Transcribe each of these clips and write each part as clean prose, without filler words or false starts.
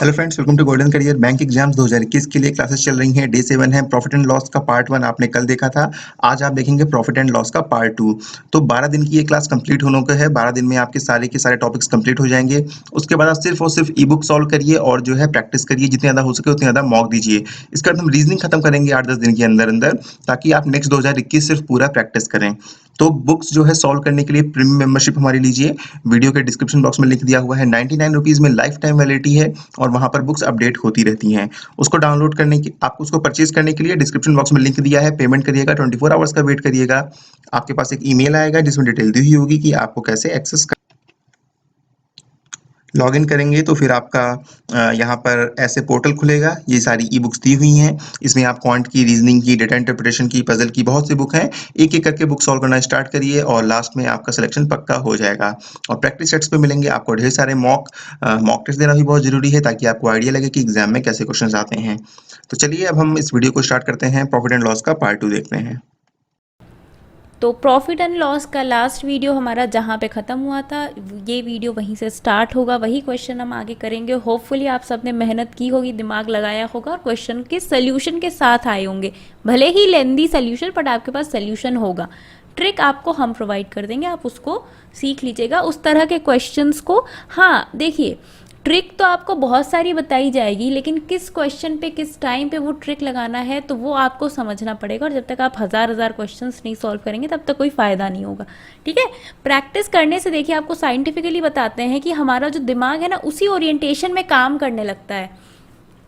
Hello friends, welcome to Golden Career. Bank exams 2021 के लिए classes चल रही हैं। डे 7 है। प्रॉफिट एंड लॉस का पार्ट 1 आपने कल देखा था। आज आप देखेंगे प्रॉफिट एंड लॉस का पार्ट 2। तो 12 दिन की ये क्लास कंप्लीट होने को है। 12 दिन में आपके सारे के सारे टॉपिक्स कंप्लीट हो जाएंगे। उसके बाद आप सिर्फ और सिर्फ ई बुक सॉल्व करिए और जो है प्रैक्टिस करिए, जितने ज़्यादा हो सके उतने ज़्यादा मॉक दीजिए। इसके बाद हम रीजनिंग खत्म करेंगे 8-10 दिन के अंदर अंदर, ताकि आप नेक्स्ट 2021 सिर्फ पूरा प्रैक्टिस करें। तो बुक्स जो है सॉल्व करने के लिए प्रीमियम मेंबरशिप हमारी लीजिए। वीडियो के डिस्क्रिप्शन बॉक्स में लिंक दिया हुआ है। 99 रुपीज़ में लाइफ टाइम वैलिडिटी है और वहाँ पर बुक्स अपडेट होती रहती हैं। उसको डाउनलोड करने की आपको उसको परचेज करने के लिए डिस्क्रिप्शन बॉक्स में लिंक दिया है। पेमेंट करिएगा, 24 आवर्स का वेट करिएगा। आपके पास एक ईमेल आएगा जिसमें डिटेल दी हुई होगी कि आपको कैसे एक्सेस लॉगिन करेंगे। तो फिर आपका यहाँ पर ऐसे पोर्टल खुलेगा। ये सारी ई बुक्स दी हुई हैं। इसमें आप क्वांट की, रीजनिंग की, डेटा इंटरप्रिटेशन की, पजल की बहुत सी बुक हैं। एक एक करके बुक सॉल्व करना स्टार्ट करिए और लास्ट में आपका सिलेक्शन पक्का हो जाएगा। और प्रैक्टिस सेट्स पे मिलेंगे आपको ढेर सारे मॉक टेस्ट देना भी बहुत जरूरी है, ताकि आपको आइडिया लगे कि एग्जाम में कैसे क्वेश्चन आते हैं। तो चलिए अब हम इस वीडियो को स्टार्ट करते हैं। प्रॉफिट एंड लॉस का पार्ट 2 देखते हैं। तो प्रॉफिट एंड लॉस का लास्ट वीडियो हमारा जहाँ पे ख़त्म हुआ था, ये वीडियो वहीं से स्टार्ट होगा। वही क्वेश्चन हम आगे करेंगे। होपफुली आप सबने मेहनत की होगी, दिमाग लगाया होगा और क्वेश्चन के सोल्यूशन के साथ आए होंगे। भले ही लेंदी सोल्यूशन, बट आपके पास सोल्यूशन होगा। ट्रिक आपको हम प्रोवाइड कर देंगे, आप उसको सीख लीजिएगा उस तरह के क्वेश्चंस को। हाँ देखिए, ट्रिक तो आपको बहुत सारी बताई जाएगी, लेकिन किस क्वेश्चन पे किस टाइम पे वो ट्रिक लगाना है तो वो आपको समझना पड़ेगा। और जब तक आप हज़ार क्वेश्चंस नहीं सॉल्व करेंगे तब तक कोई फ़ायदा नहीं होगा। ठीक है, प्रैक्टिस करने से देखिए, आपको साइंटिफिकली बताते हैं कि हमारा जो दिमाग है ना, उसी ओरिएंटेशन में काम करने लगता है।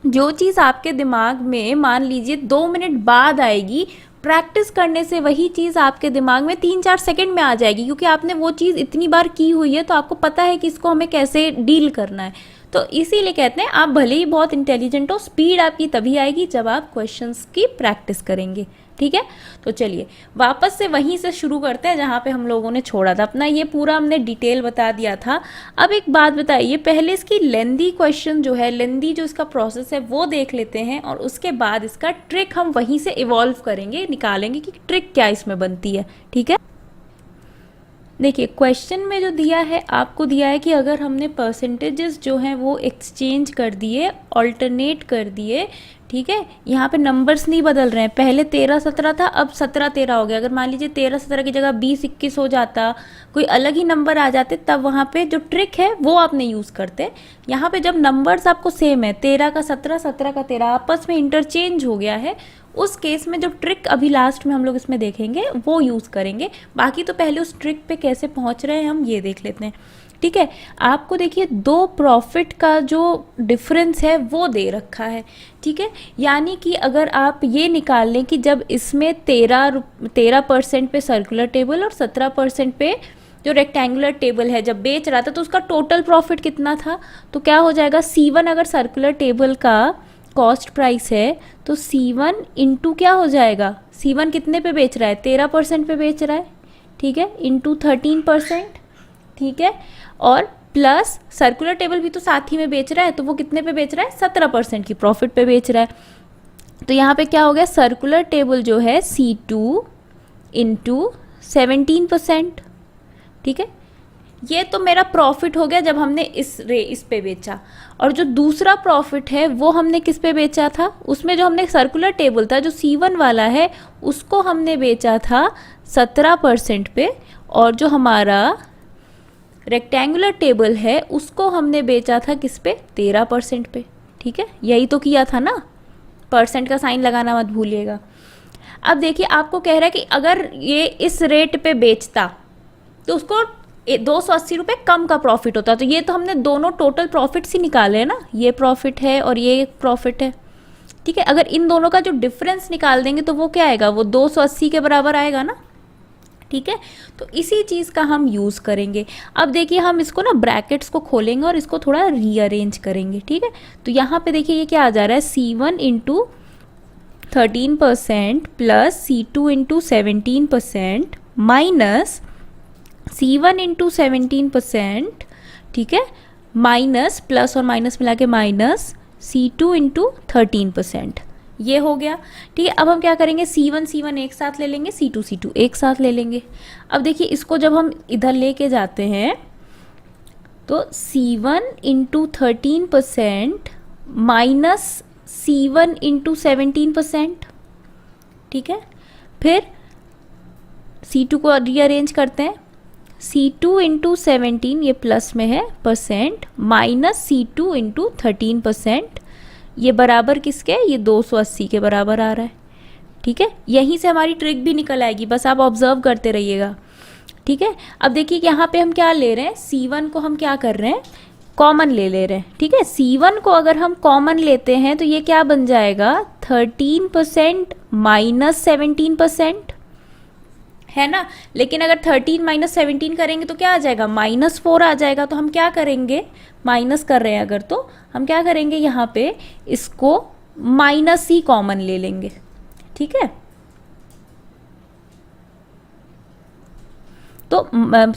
जो चीज़ आपके दिमाग में मान लीजिए 2 मिनट बाद आएगी, प्रैक्टिस करने से वही चीज़ आपके दिमाग में 3-4 सेकंड में आ जाएगी, क्योंकि आपने वो चीज़ इतनी बार की हुई है, तो आपको पता है कि इसको हमें कैसे डील करना है। तो इसीलिए कहते हैं, आप भले ही बहुत इंटेलिजेंट हो, स्पीड आपकी तभी आएगी जब आप क्वेश्चंस की प्रैक्टिस करेंगे। ठीक है, तो चलिए वापस से वहीं से शुरू करते हैं जहाँ पे हम लोगों ने छोड़ा था अपना। ये पूरा हमने डिटेल बता दिया था। अब एक बात बताइए, पहले इसकी लेंदी क्वेश्चन जो है, लेंदी जो इसका प्रोसेस है वो देख लेते हैं, और उसके बाद इसका ट्रिक हम वहीं से इवॉल्व करेंगे, निकालेंगे कि ट्रिक क्या इसमें बनती है। ठीक है, देखिए क्वेश्चन में जो दिया है, आपको दिया है कि अगर हमने परसेंटेजेस जो हैं वो एक्सचेंज कर दिए, ऑल्टरनेट कर दिए। ठीक है, यहाँ पे नंबर्स नहीं बदल रहे हैं। पहले 13-17 था, अब 17-13 हो गया। अगर मान लीजिए 13-17 की जगह 20-21 हो जाता, कोई अलग ही नंबर आ जाते, तब वहाँ पे जो ट्रिक है वो आप नहीं यूज़ करते। यहाँ पे जब नंबर्स आपको सेम है, 13 का 17, 17 का 13, आपस में इंटरचेंज हो गया है, उस केस में जो ट्रिक अभी लास्ट में हम लोग इसमें देखेंगे वो यूज़ करेंगे। बाकी तो पहले उस ट्रिक पे कैसे पहुंच रहे हैं हम ये देख लेते हैं। ठीक है, आपको देखिए 2 प्रॉफिट का जो डिफरेंस है वो दे रखा है। ठीक है, यानी कि अगर आप ये निकाल लें कि जब इसमें 13% पे सर्कुलर टेबल और 17% पे जो रेक्टेंगुलर टेबल है जब बेच रहा था, तो उसका टोटल प्रॉफिट कितना था, तो क्या हो जाएगा, C1 अगर सर्कुलर टेबल का कॉस्ट प्राइस है तो C1 इंटू क्या हो जाएगा, C1 कितने पे बेच रहा है, 13% पे बेच रहा है। ठीक है, इंटू 13%। ठीक है, और प्लस सर्कुलर टेबल भी तो साथ ही में बेच रहा है, तो वो कितने पे बेच रहा है, 17% की प्रॉफिट पे बेच रहा है। तो यहाँ पे क्या हो गया, सर्कुलर टेबल जो है C2 इंटू 17%। ठीक है, ये तो मेरा प्रॉफिट हो गया जब हमने इस पे बेचा। और जो दूसरा प्रॉफिट है वो हमने किस पे बेचा था, उसमें जो हमने सर्कुलर टेबल था जो C1 वाला है उसको हमने बेचा था 17% पे, और जो हमारा रेक्टेंगुलर टेबल है उसको हमने बेचा था किस पे, 13% पे। ठीक है, यही तो किया था ना, परसेंट का साइन लगाना मत भूलिएगा। अब देखिए, आपको कह रहा है कि अगर ये इस रेट पे बेचता तो उसको 280 रुपये कम का प्रॉफिट होता। तो ये तो हमने दोनों टोटल प्रॉफिट्स ही निकाले हैं ना, ये प्रॉफिट है और ये प्रॉफिट है। ठीक है, अगर इन दोनों का जो डिफरेंस निकाल देंगे तो वो क्या आएगा, वो 280 के बराबर आएगा ना। ठीक है, तो इसी चीज़ का हम यूज़ करेंगे। अब देखिए, हम इसको ना ब्रैकेट्स को खोलेंगे और इसको थोड़ा रीअरेंज करेंगे। ठीक है, तो यहाँ पे देखिए ये क्या आ जा रहा है, C1 into 13% plus C2 into 17% minus C1 into 17%। ठीक है, माइनस प्लस और माइनस मिला के माइनस C2 इंटू 13%। ये हो गया। ठीक है, अब हम क्या करेंगे, C1 एक साथ ले लेंगे, C2 एक साथ ले लेंगे। अब देखिए, इसको जब हम इधर लेके जाते हैं तो C1 into 13% minus C1 into 17%, ठीक है। फिर C2 को रीअरेंज करते हैं, C2 इंटू 17 ये प्लस में है परसेंट, माइनस C2 इंटू 13%, ये बराबर किसके, ये 280 के बराबर आ रहा है, ठीक है। यहीं से हमारी ट्रिक भी निकल आएगी, बस आप ऑब्जर्व करते रहिएगा, ठीक है। अब देखिए कि यहाँ पे हम क्या ले रहे हैं, C1 को हम क्या कर रहे हैं, कॉमन ले रहे हैं, ठीक है। C1 को अगर हम कॉमन लेते हैं तो ये क्या बन जाएगा, 13% माइनस 17%, है ना। लेकिन अगर 13 माइनस 17 करेंगे तो क्या आ जाएगा, -4 आ जाएगा। तो हम क्या करेंगे, माइनस कर रहे हैं अगर, तो हम क्या करेंगे, यहाँ पे इसको माइनस ही कॉमन ले लेंगे, ठीक है। तो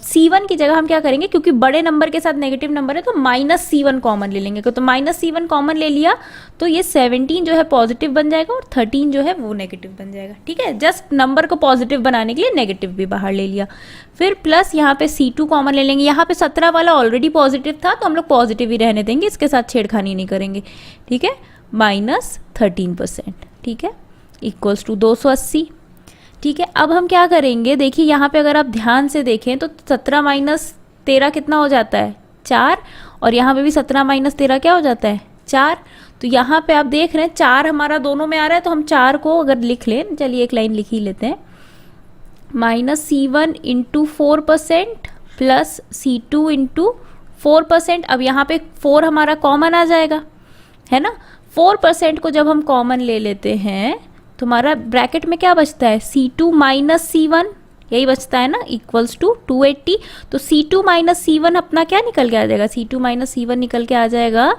C1 की जगह हम क्या करेंगे, क्योंकि बड़े नंबर के साथ नेगेटिव नंबर है तो -C1 कॉमन ले लेंगे। तो -C1 कॉमन ले लिया तो ये 17 जो है पॉजिटिव बन जाएगा और 13 जो है वो नेगेटिव बन जाएगा, ठीक है। जस्ट नंबर को पॉजिटिव बनाने के लिए नेगेटिव भी बाहर ले लिया। फिर प्लस यहाँ पे C2 कॉमन ले लेंगे। यहाँ पे 17 वाला ऑलरेडी पॉजिटिव था तो हम लोग पॉजिटिव ही रहने देंगे, इसके साथ छेड़खानी नहीं करेंगे, ठीक है। -13%, ठीक है, इक्वल्स टू 280, ठीक है। अब हम क्या करेंगे, देखिए यहाँ पे अगर आप ध्यान से देखें तो 17 माइनस 13 कितना हो जाता है, 4, और यहाँ पे भी 17 माइनस 13 क्या हो जाता है, 4। तो यहाँ पे आप देख रहे हैं 4 हमारा दोनों में आ रहा है, तो हम 4 को अगर लिख लें, चलिए एक लाइन लिख ही लेते हैं, -C1 into 4% plus C2 into 4%। अब यहाँ पे 4 हमारा कॉमन आ जाएगा, है ना। 4% को जब हम कॉमन ले लेते हैं तो हमारा ब्रैकेट में क्या बचता है, C2 माइनस C1, यही बचता है ना, इक्वल्स टू 280। तो C2 माइनस C1 अपना क्या निकल के आ जाएगा, C2 माइनस C1 निकल के आ जाएगा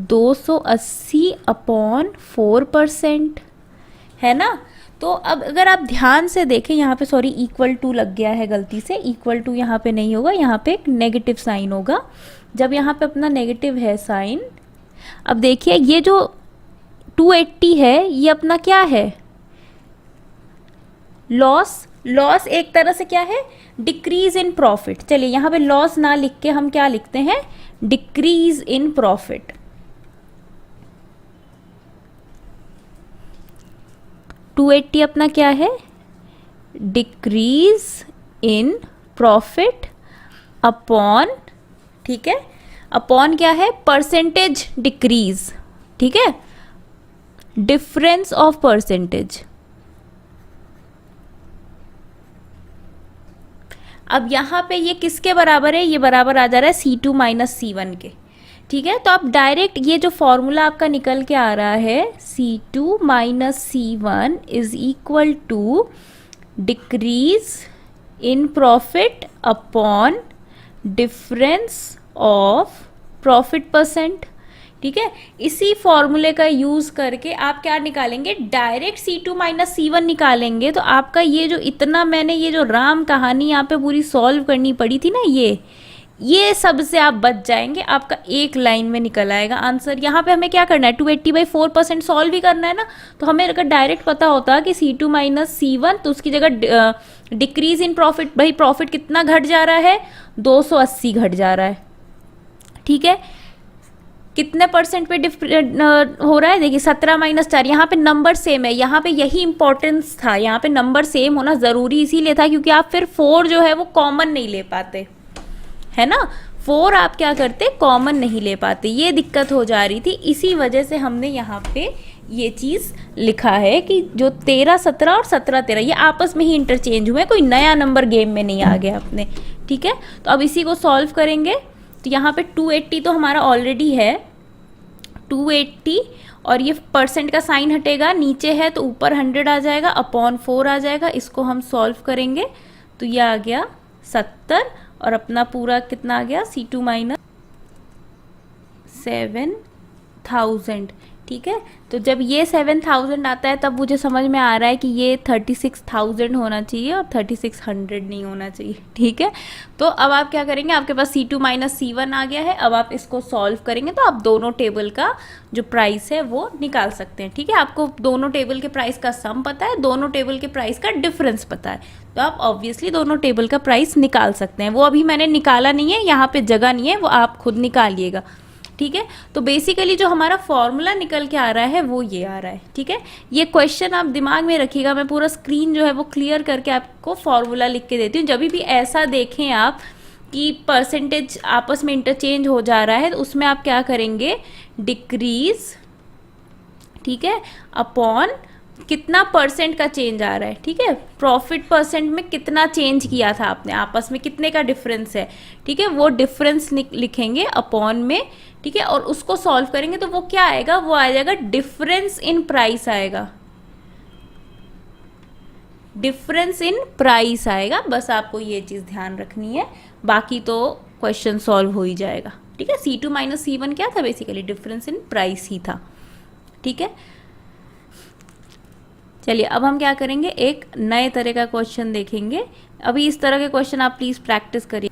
280 अपॉन 4%, है ना। तो अब अगर आप ध्यान से देखें, यहाँ पे सॉरी इक्वल टू लग गया है गलती से, इक्वल टू यहाँ पे नहीं होगा, यहाँ पे एक नेगेटिव साइन होगा। जब यहाँ पे अपना नेगेटिव है साइन, अब देखिए ये जो 280 है ये अपना क्या है, लॉस एक तरह से क्या है, डिक्रीज इन प्रॉफिट। चलिए यहाँ पे लॉस ना लिख के हम क्या लिखते हैं, डिक्रीज इन प्रॉफिट। $280 अपना क्या है, डिक्रीज इन प्रॉफिट अपॉन, ठीक है, अपॉन क्या है, परसेंटेज डिक्रीज, ठीक है, डिफरेंस ऑफ परसेंटेज। अब यहां पे ये किसके बराबर है, ये बराबर आ जा रहा है C2 माइनस C1 के, ठीक है। तो आप डायरेक्ट ये जो फॉर्मूला आपका निकल के आ रहा है, C2 minus C1 is equal to decrease in profit upon difference of profit percent, ठीक है। इसी फॉर्मूले का यूज करके आप क्या निकालेंगे, डायरेक्ट C2 माइनस C1 निकालेंगे। तो आपका ये जो इतना मैंने ये जो राम कहानी यहाँ पे पूरी सॉल्व करनी पड़ी थी ना, ये सब से आप बच जाएंगे, आपका एक लाइन में निकल आएगा आंसर। यहाँ पे हमें क्या करना है, 280/4% सॉल्व ही करना है ना। तो हमें अगर डायरेक्ट पता होता कि C2 माइनस C1, तो उसकी जगह डिक्रीज इन प्रॉफिट, भाई प्रॉफिट कितना घट जा रहा है, 280 घट जा रहा है, ठीक है। कितने परसेंट पे हो रहा है, देखिए 17 माइनस 4, यहाँ पे नंबर सेम है, यहाँ पे यही इंपॉर्टेंस था, यहाँ पे नंबर सेम होना ज़रूरी इसीलिए था क्योंकि आप फिर 4 जो है वो कॉमन नहीं ले पाते, है ना। 4 आप क्या करते, कॉमन नहीं ले पाते, ये दिक्कत हो जा रही थी। इसी वजह से हमने यहाँ पे ये चीज़ लिखा है कि जो 13 17 और 17 13 ये आपस में ही इंटरचेंज हुए, कोई नया नंबर गेम में नहीं आ गया अपने, ठीक है। तो अब इसी को सॉल्व करेंगे। तो यहाँ पे 280 तो हमारा ऑलरेडी है, 280, और ये परसेंट का साइन हटेगा, नीचे है तो ऊपर 100 आ जाएगा, अपॉन 4 आ जाएगा। इसको हम सॉल्व करेंगे तो ये आ गया 70, और अपना पूरा कितना आ गया, C2 माइनस 7000, ठीक है। तो जब ये 7000 आता है तब मुझे समझ में आ रहा है कि ये 36000 होना चाहिए और 3600 नहीं होना चाहिए, ठीक है। तो अब आप क्या करेंगे, आपके पास C2 माइनस C1 आ गया है। अब आप इसको सॉल्व करेंगे तो आप दोनों टेबल का जो प्राइस है वो निकाल सकते हैं, ठीक है। आपको दोनों टेबल के प्राइस का सम पता है, दोनों टेबल के प्राइस का डिफरेंस पता है, तो आप ऑब्वियसली दोनों टेबल का प्राइस निकाल सकते हैं। वो अभी मैंने निकाला नहीं है, यहाँ पे जगह नहीं है, वो आप खुद निकालिएगा। ठीक है। तो बेसिकली जो हमारा फॉर्मूला निकल के आ रहा है वो ये आ रहा है, ठीक है। ये क्वेश्चन आप दिमाग में रखिएगा, मैं पूरा स्क्रीन जो है वो क्लियर करके आपको फॉर्मूला लिख के देती हूँ। जब भी ऐसा देखें आप कि परसेंटेज आपस में इंटरचेंज हो जा रहा है तो उसमें आप क्या करेंगे, डिक्रीज, ठीक है, अपॉन कितना परसेंट का चेंज आ रहा है, ठीक है, प्रॉफिट परसेंट में कितना चेंज किया था आपने, आपस में कितने का डिफरेंस है, ठीक है, वो डिफरेंस लिखेंगे अपॉन में, ठीक है, और उसको सॉल्व करेंगे तो वो क्या आएगा, वो आ जाएगा डिफरेंस इन प्राइस आएगा, डिफरेंस इन प्राइस आएगा। बस आपको ये चीज़ ध्यान रखनी है, बाकी तो क्वेश्चन सॉल्व हो ही जाएगा, ठीक है। C2 माइनस C1 क्या था, बेसिकली डिफरेंस इन प्राइस ही था, ठीक है। चलिए अब हम क्या करेंगे, एक नए तरह का क्वेश्चन देखेंगे। अभी इस तरह के क्वेश्चन आप प्लीज़ प्रैक्टिस करिए।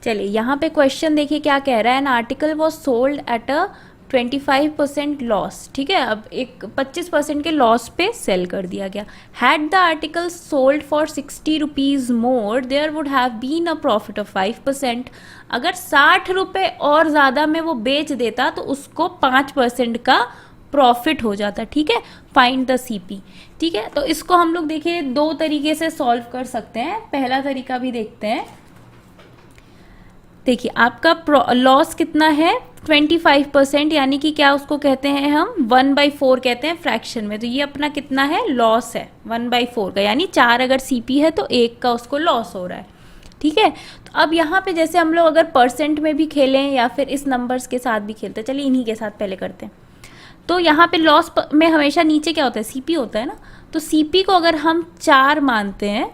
चलिए यहाँ पे क्वेश्चन देखिए क्या कह रहा है, N article was sold at a 25% loss, ठीक है, अब एक 25% के लॉस पे सेल कर दिया गया। Had the article sold for 60 rupees more there would have been a profit of 5%। अगर 60 रुपये और ज़्यादा में वो बेच देता तो उसको 5% का प्रॉफिट हो जाता, ठीक है। फाइंड द CP, ठीक है। तो इसको हम लोग देखिए दो तरीके से सॉल्व कर सकते हैं। पहला तरीका भी देखते हैं। देखिए आपका लॉस कितना है, 25%, यानी कि क्या उसको कहते हैं हम 1/4 कहते हैं फ्रैक्शन में। तो ये अपना कितना है, लॉस है 1/4 का, यानी 4 अगर CP है तो 1 का उसको लॉस हो रहा है, ठीक है। तो अब यहाँ पे जैसे हम लोग अगर परसेंट में भी खेलें या फिर इस नंबर्स के साथ भी खेलते हैं, चलिए इन्हीं के साथ पहले करते हैं। तो यहाँ पे लॉस में हमेशा नीचे क्या होता है, CP होता है ना। तो CP को अगर हम 4 मानते हैं,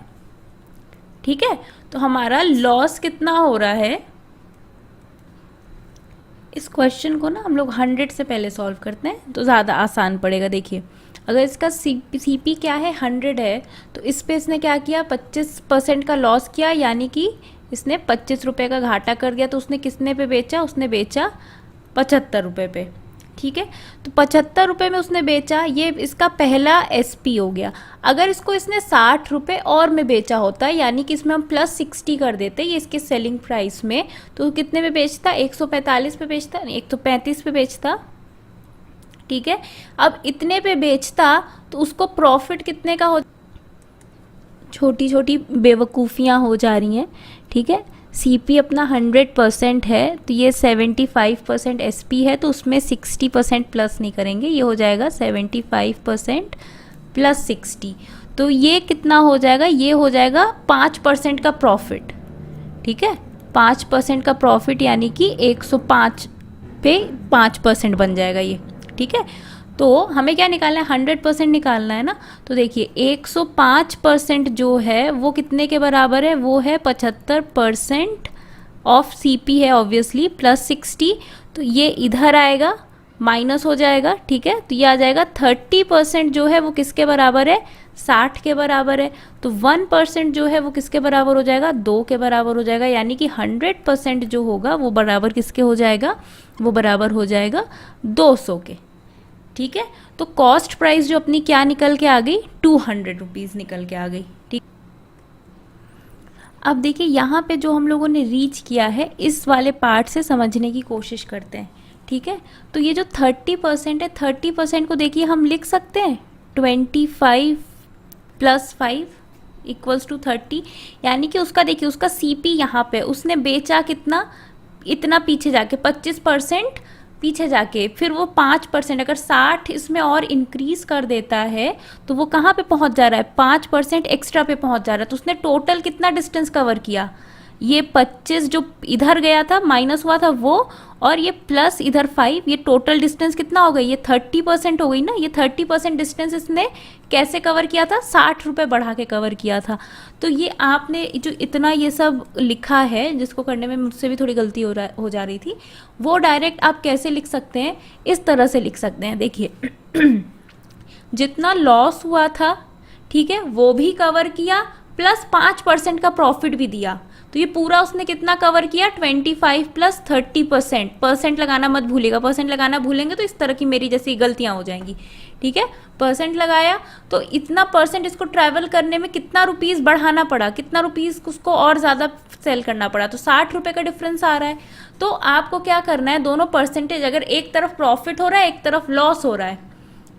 ठीक है, तो हमारा लॉस कितना हो रहा है। इस क्वेश्चन को ना हम लोग 100 से पहले सॉल्व करते हैं तो ज़्यादा आसान पड़ेगा। देखिए अगर इसका CP क्या है, 100 है, तो इस पे इसने क्या किया, 25% का लॉस किया, यानी कि इसने 25 रुपये का घाटा कर दिया। तो उसने कितने पे बेचा, उसने बेचा 75 रुपये पे, ठीक है। तो 75 रुपये में उसने बेचा, ये इसका पहला SP हो गया। अगर इसको इसने 60 रुपये और में बेचा होता, यानी कि इसमें हम +60 कर देते ये इसके सेलिंग प्राइस में, तो कितने पे बेचता, 145 पे बेचता, 135 पे बेचता, ठीक है। अब इतने पे बेचता तो उसको प्रॉफिट कितने का हो, छोटी छोटी बेवकूफ़ियाँ हो जा रही हैं, ठीक है। CP अपना 100% है तो ये 75% SP है, तो उसमें 60% प्लस नहीं करेंगे, ये हो जाएगा 75% + 60। तो ये कितना हो जाएगा, ये हो जाएगा 5% का प्रॉफिट, ठीक है, 5% का प्रॉफिट, यानी कि 105 पे 5% बन जाएगा ये, ठीक है। तो हमें क्या निकालना है, 100% निकालना है ना। तो देखिए 105% जो है वो कितने के बराबर है, वो है 75% ऑफ CP है ऑब्वियसली, + 60। तो ये इधर आएगा, माइनस हो जाएगा, ठीक है। तो ये आ जाएगा 30% जो है वो किसके बराबर है, 60 के बराबर है। तो 1% जो है वो किसके बराबर हो जाएगा, 2 के बराबर हो जाएगा, यानी कि 100% जो होगा वो बराबर किसके हो जाएगा, वो बराबर हो जाएगा 200 के, ठीक है। तो कॉस्ट प्राइस जो अपनी क्या निकल के आ गई, 200 रुपीज़ निकल के आ गई, ठीक। अब देखिए यहाँ पे जो हम लोगों ने रीच किया है, इस वाले पार्ट से समझने की कोशिश करते हैं, ठीक है। तो ये जो 30% है, 30% को देखिए हम लिख सकते हैं 25 + 5 = 30, यानी कि उसका देखिए उसका CP यहाँ पे उसने बेचा कितना, इतना पीछे जाके 25% पीछे जाके, फिर वो 5%, अगर 60 इसमें और इंक्रीज कर देता है तो वो कहाँ पे पहुँच जा रहा है, 5% एक्स्ट्रा पे पहुँच जा रहा है। तो उसने टोटल कितना डिस्टेंस कवर किया, ये 25 जो इधर गया था माइनस हुआ था वो, और ये प्लस इधर 5, ये टोटल डिस्टेंस कितना हो गई, ये 30% हो गई ना। ये 30% डिस्टेंस इसने कैसे कवर किया था, 60 रुपये बढ़ा के कवर किया था। तो ये आपने जो इतना ये सब लिखा है, जिसको करने में मुझसे भी थोड़ी गलती हो जा रही थी, वो डायरेक्ट आप कैसे लिख सकते हैं, इस तरह से लिख सकते हैं। देखिए जितना लॉस हुआ था, ठीक है, वो भी कवर किया, + 5% का प्रॉफिट भी दिया। तो ये पूरा उसने कितना कवर किया, 25 प्लस 30%। परसेंट लगाना मत भूलिएगा, परसेंट लगाना भूलेंगे तो इस तरह की मेरी जैसी गलतियां हो जाएंगी, ठीक है। परसेंट लगाया तो इतना परसेंट इसको ट्रैवल करने में कितना रुपीज़ बढ़ाना पड़ा, कितना रुपीज़ उसको और ज़्यादा सेल करना पड़ा, तो 60 रुपये का डिफरेंस आ रहा है। तो आपको क्या करना है, दोनों परसेंटेज, अगर एक तरफ प्रॉफिट हो रहा है एक तरफ लॉस हो रहा है,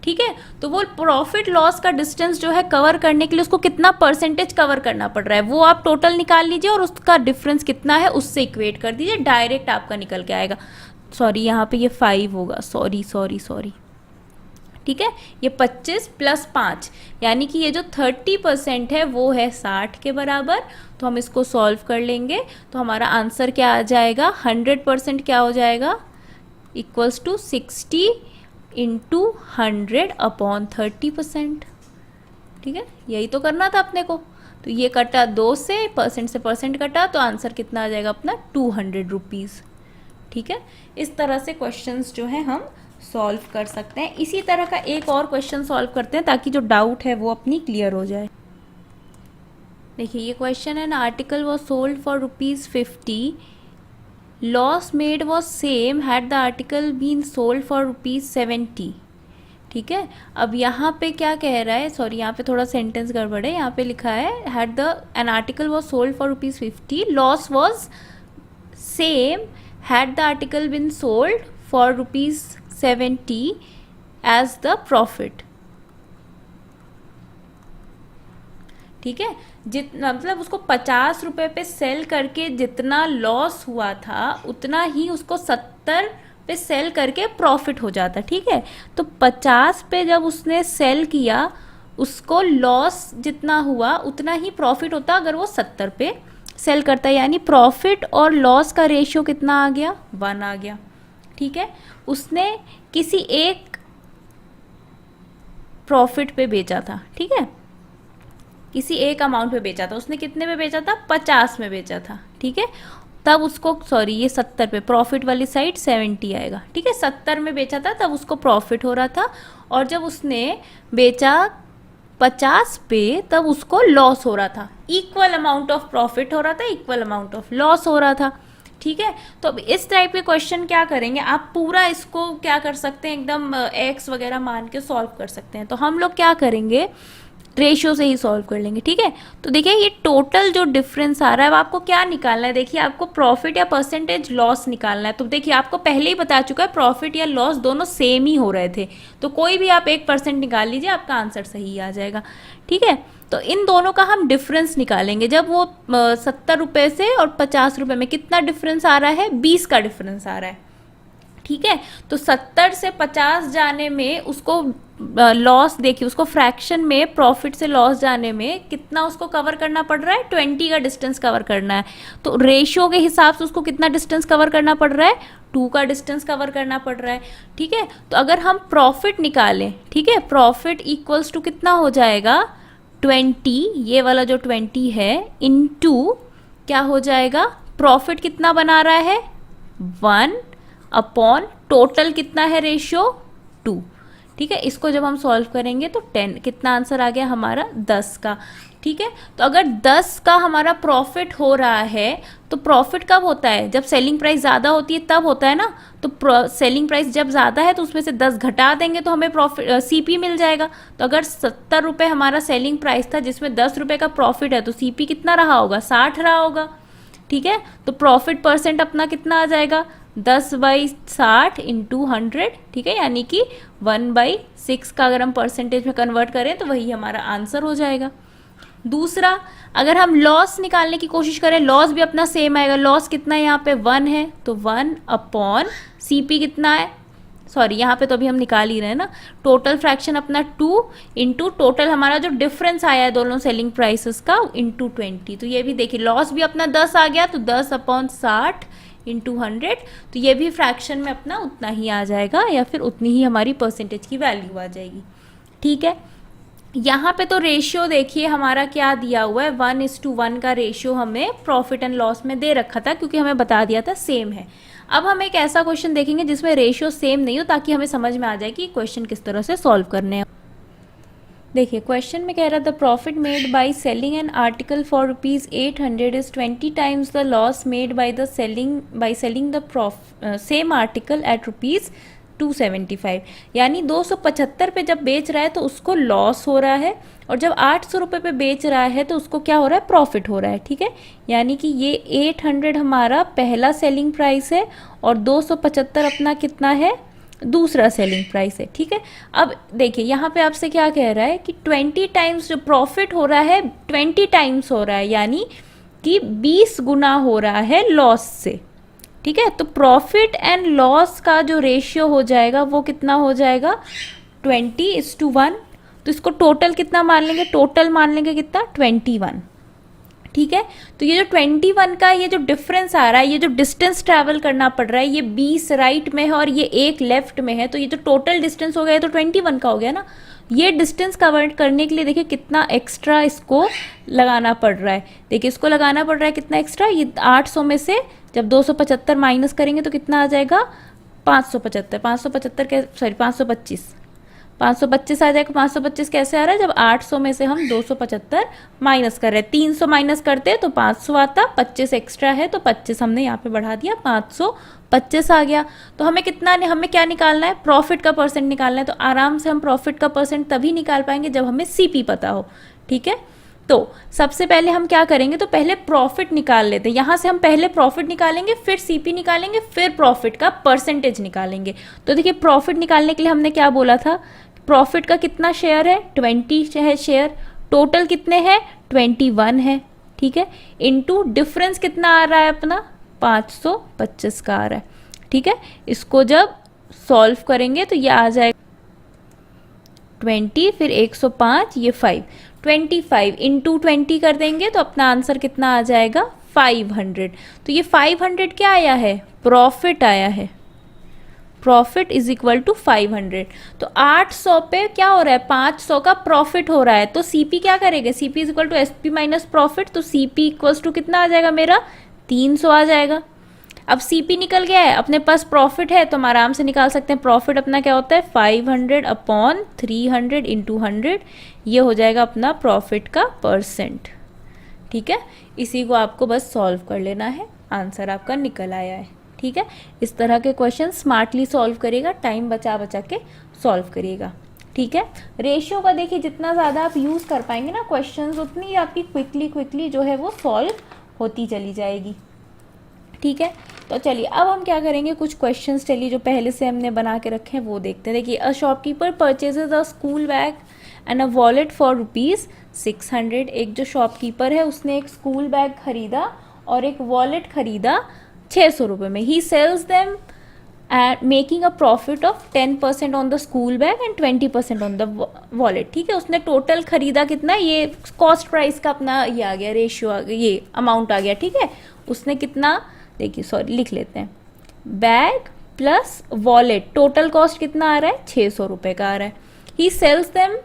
ठीक है, तो वो प्रॉफिट लॉस का डिस्टेंस जो है कवर करने के लिए उसको कितना परसेंटेज कवर करना पड़ रहा है वो आप टोटल निकाल लीजिए और उसका डिफरेंस कितना है उससे इक्वेट कर दीजिए, डायरेक्ट आपका निकल के आएगा। सॉरी यहाँ पे ये 5 होगा, सॉरी, ठीक है। ये 25 प्लस 5 यानी कि ये जो 30% है वो है 60 के बराबर। तो हम इसको सॉल्व कर लेंगे तो हमारा आंसर क्या आ जाएगा, 100% क्या हो जाएगा, इक्वल्स टू 60 इंटू 100 अपॉन 30%, ठीक है। यही तो करना था अपने को। तो ये कटा 2 से परसेंट कटा तो आंसर कितना आ जाएगा अपना, 200 रुपीज़, ठीक है। इस तरह से क्वेश्चंस जो है हम सॉल्व कर सकते हैं। इसी तरह का एक और क्वेश्चन सॉल्व करते हैं ताकि जो डाउट है वो अपनी क्लियर हो जाए। देखिए ये क्वेश्चन है ना, article was sold for ₹50, loss made was same had the article been sold for ₹70, ठीक है। अब यहाँ पे क्या कह रहा है, सॉरी यहाँ पे थोड़ा सेंटेंस गड़बड़ है, यहाँ पे लिखा है had the an article was sold for ₹50, loss was same had the article been sold for ₹70 as the profit, ठीक है। जितना मतलब उसको 50 रुपये पे सेल करके जितना लॉस हुआ था उतना ही उसको 70 पे सेल करके प्रॉफिट हो जाता, ठीक है। तो 50 पे जब उसने सेल किया उसको लॉस जितना हुआ उतना ही प्रॉफिट होता अगर वो 70 पे सेल करता है, यानी प्रॉफिट और लॉस का रेशियो कितना आ गया, 1 आ गया, ठीक है। उसने किसी एक प्रॉफिट पे बेचा था, ठीक है, किसी एक अमाउंट पे बेचा था, उसने कितने पे बेचा था, 50 में बेचा था, ठीक है। तब उसको, सॉरी ये 70 पे, प्रॉफिट वाली साइड 70 आएगा, ठीक है। 70 में बेचा था तब उसको प्रॉफिट हो रहा था, और जब उसने बेचा 50 पे तब उसको लॉस हो रहा था। इक्वल अमाउंट ऑफ प्रॉफिट हो रहा था, इक्वल अमाउंट ऑफ लॉस हो रहा था, ठीक है। तो अब इस टाइप के क्वेश्चन क्या करेंगे, आप पूरा इसको क्या कर सकते हैं, एकदम एक्स वगैरह मान के सॉल्व कर सकते हैं। तो हम लोग क्या करेंगे, रेशियो से ही सॉल्व कर लेंगे, ठीक है। तो देखिए ये टोटल जो डिफरेंस आ रहा है अब आपको क्या निकालना है, देखिए आपको प्रॉफिट या परसेंटेज लॉस निकालना है। तो देखिए आपको पहले ही बता चुका है प्रॉफिट या लॉस दोनों सेम ही हो रहे थे, तो कोई भी आप 1% निकाल लीजिए, आपका आंसर सही आ जाएगा, ठीक है। तो इन दोनों का हम डिफरेंस निकालेंगे, जब वो 70 रुपये से और 50 रुपये में कितना डिफरेंस आ रहा है, 20 का डिफरेंस आ रहा है, ठीक है। तो 70 से 50 जाने में उसको लॉस, देखिए उसको फ्रैक्शन में प्रॉफिट से लॉस जाने में कितना उसको कवर करना पड़ रहा है, 20 का डिस्टेंस कवर करना है। तो रेशियो के हिसाब से उसको कितना डिस्टेंस कवर करना पड़ रहा है, 2 का डिस्टेंस कवर करना पड़ रहा है, ठीक है। तो अगर हम प्रॉफिट निकालें, ठीक है, प्रॉफिट इक्वल्स टू कितना हो जाएगा, 20, ये वाला जो 20 है, इनटू क्या हो जाएगा, प्रॉफिट कितना बना रहा है 1 अपॉन टोटल कितना है रेशियो 2, ठीक है। इसको जब हम सॉल्व करेंगे तो 10, कितना आंसर आ गया हमारा 10 का, ठीक है। तो अगर 10 का हमारा प्रॉफिट हो रहा है तो प्रॉफिट कब होता है, जब सेलिंग प्राइस ज़्यादा होती है तब होता है ना। तो सेलिंग प्राइस जब ज़्यादा है तो उसमें से 10 घटा देंगे तो हमें प्रॉफिट सीपी मिल जाएगा। तो अगर 70 रुपये हमारा सेलिंग प्राइस था जिसमें 10 रुपये का प्रॉफिट है तो सीपी कितना रहा होगा, 60 रहा होगा, ठीक है। तो प्रॉफिट परसेंट अपना कितना आ जाएगा, 10/60 इंटू 100, ठीक है, यानी कि 1/6 का अगर हम परसेंटेज में कन्वर्ट करें तो वही हमारा आंसर हो जाएगा। दूसरा, अगर हम लॉस निकालने की कोशिश करें, लॉस भी अपना सेम आएगा। लॉस कितना है यहाँ पे 1 है, तो 1 अपॉन सीपी कितना है, सॉरी यहाँ पे तो अभी हम निकाल ही रहे हैं ना, टोटल फ्रैक्शन अपना 2 इंटू टोटल हमारा जो डिफरेंस आया है दोनों सेलिंग प्राइसेस का इंटू 20। तो ये भी देखिए लॉस भी अपना 10 आ गया, तो 10/60 इंटू 100, तो ये भी फ्रैक्शन में अपना उतना ही आ जाएगा या फिर उतनी ही हमारी परसेंटेज की वैल्यू आ जाएगी, ठीक है। यहाँ पे तो रेशियो देखिए हमारा क्या दिया हुआ है, 1:1 का रेशियो हमें प्रॉफिट एंड लॉस में दे रखा था क्योंकि हमें बता दिया था सेम है। अब हम एक ऐसा क्वेश्चन देखेंगे जिसमें रेशियो सेम नहीं हो ताकि हमें समझ में आ जाए कि क्वेश्चन किस तरह से सॉल्व करने हैं। देखिए क्वेश्चन में कह रहा था profit made by selling an article for ₹800 is 20 times the loss made by selling the same article at ₹275। यानी 275 पे जब बेच रहा है तो उसको लॉस हो रहा है, और जब 800 रुपये पे बेच रहा है तो उसको क्या हो रहा है, प्रॉफिट हो रहा है। ठीक है, यानी कि ये 800 हमारा पहला सेलिंग प्राइस है और 275 अपना कितना है, दूसरा सेलिंग प्राइस है। ठीक है, अब देखिए यहाँ पे आपसे क्या कह रहा है कि 20 टाइम्स जो प्रॉफिट हो रहा है 20 टाइम्स हो रहा है, यानी कि 20 गुना हो रहा है लॉस से। ठीक है, तो प्रॉफिट एंड लॉस का जो रेशियो हो जाएगा वो कितना हो जाएगा, 20:1। तो इसको टोटल कितना मान लेंगे, टोटल मान लेंगे कितना, 21। ठीक है, तो ये जो 21 का ये जो डिफरेंस आ रहा है, ये जो डिस्टेंस ट्रैवल करना पड़ रहा है, ये 20 राइट में है और ये 1 लेफ्ट में है, तो ये जो टोटल डिस्टेंस हो गया तो 21 का हो गया ना। ये डिस्टेंस कवर करने के लिए देखिए कितना एक्स्ट्रा इसको लगाना पड़ रहा है। देखिए इसको लगाना पड़ रहा है कितना एक्स्ट्रा, ये 800 में से जब 275 माइनस करेंगे तो कितना आ जाएगा, 575। 575 के सॉरी 525 आ जाएगा। 525 कैसे आ रहा है, जब 800 में से हम 275 माइनस कर रहे हैं। 300 माइनस करते हैं तो 500 आता, 25 एक्स्ट्रा है तो 25 हमने यहाँ पे बढ़ा दिया, 525 आ गया। तो हमें कितना, हमें क्या निकालना है, प्रॉफिट का परसेंट निकालना है। तो आराम से हम प्रॉफिट का परसेंट तभी निकाल पाएंगे जब हमें सीपी पता हो। ठीक है, तो सबसे पहले हम क्या करेंगे, तो पहले प्रॉफिट निकाल लेते हैं। यहाँ से हम पहले प्रॉफिट निकालेंगे, फिर सीपी निकालेंगे, फिर प्रॉफिट का परसेंटेज निकालेंगे। तो देखिए प्रॉफिट निकालने के लिए हमने क्या बोला था, प्रॉफिट का कितना शेयर है, 20 है शेयर, टोटल कितने हैं, 21 है। ठीक है, इनटू डिफरेंस कितना आ रहा है अपना, 525 का आ रहा है। ठीक है, इसको जब सॉल्व करेंगे तो ये आ जाएगा 20, फिर 105, ये 5, 25 इंटू 20 कर देंगे तो अपना आंसर कितना आ जाएगा, 500। तो ये 500 क्या आया है, प्रॉफिट आया है। Profit is equal to 500। तो 800 पे क्या हो रहा है, 500 का प्रॉफिट हो रहा है। तो सीपी क्या करेंगे, CP is equal to SP minus profit. तो सीपी इक्वल्स टू कितना आ जाएगा मेरा, 300 आ जाएगा। अब सीपी निकल गया है, अपने पास प्रॉफिट है तो हम आराम से निकाल सकते हैं। प्रॉफिट अपना क्या होता है, 500 अपॉन 300 इंटू 100, ये हो जाएगा अपना प्रॉफिट का परसेंट। ठीक है, इसी को आपको बस सॉल्व कर लेना है, आंसर आपका निकल आया है। ठीक है, इस तरह के क्वेश्चन स्मार्टली सॉल्व करिएगा, टाइम बचा बचा के सॉल्व करिएगा। ठीक है, रेशियो का देखिए जितना ज़्यादा आप यूज़ कर पाएंगे ना क्वेश्चंस, उतनी आपकी क्विकली जो है वो सॉल्व होती चली जाएगी। ठीक है, तो चलिए अब हम क्या करेंगे, कुछ क्वेश्चंस चलिए जो पहले से हमने बना के रखे हैं वो देखते हैं। देखिए, a shopkeeper purchases a school bag and a wallet for ₹600। एक जो शॉपकीपर है उसने एक स्कूल बैग खरीदा और एक वॉलेट खरीदा 600 रुपये में। He sells them and making a profit of 10% on the school bag and 20% on the wallet. ठीक है, उसने टोटल खरीदा कितना, ये कॉस्ट प्राइस का अपना ये आ गया, रेशियो आ गया, ये अमाउंट आ गया। ठीक है, उसने कितना, देखिए सॉरी लिख लेते हैं, bag plus wallet total cost कितना आ रहा है, 600 रुपये का आ रहा है। He sells them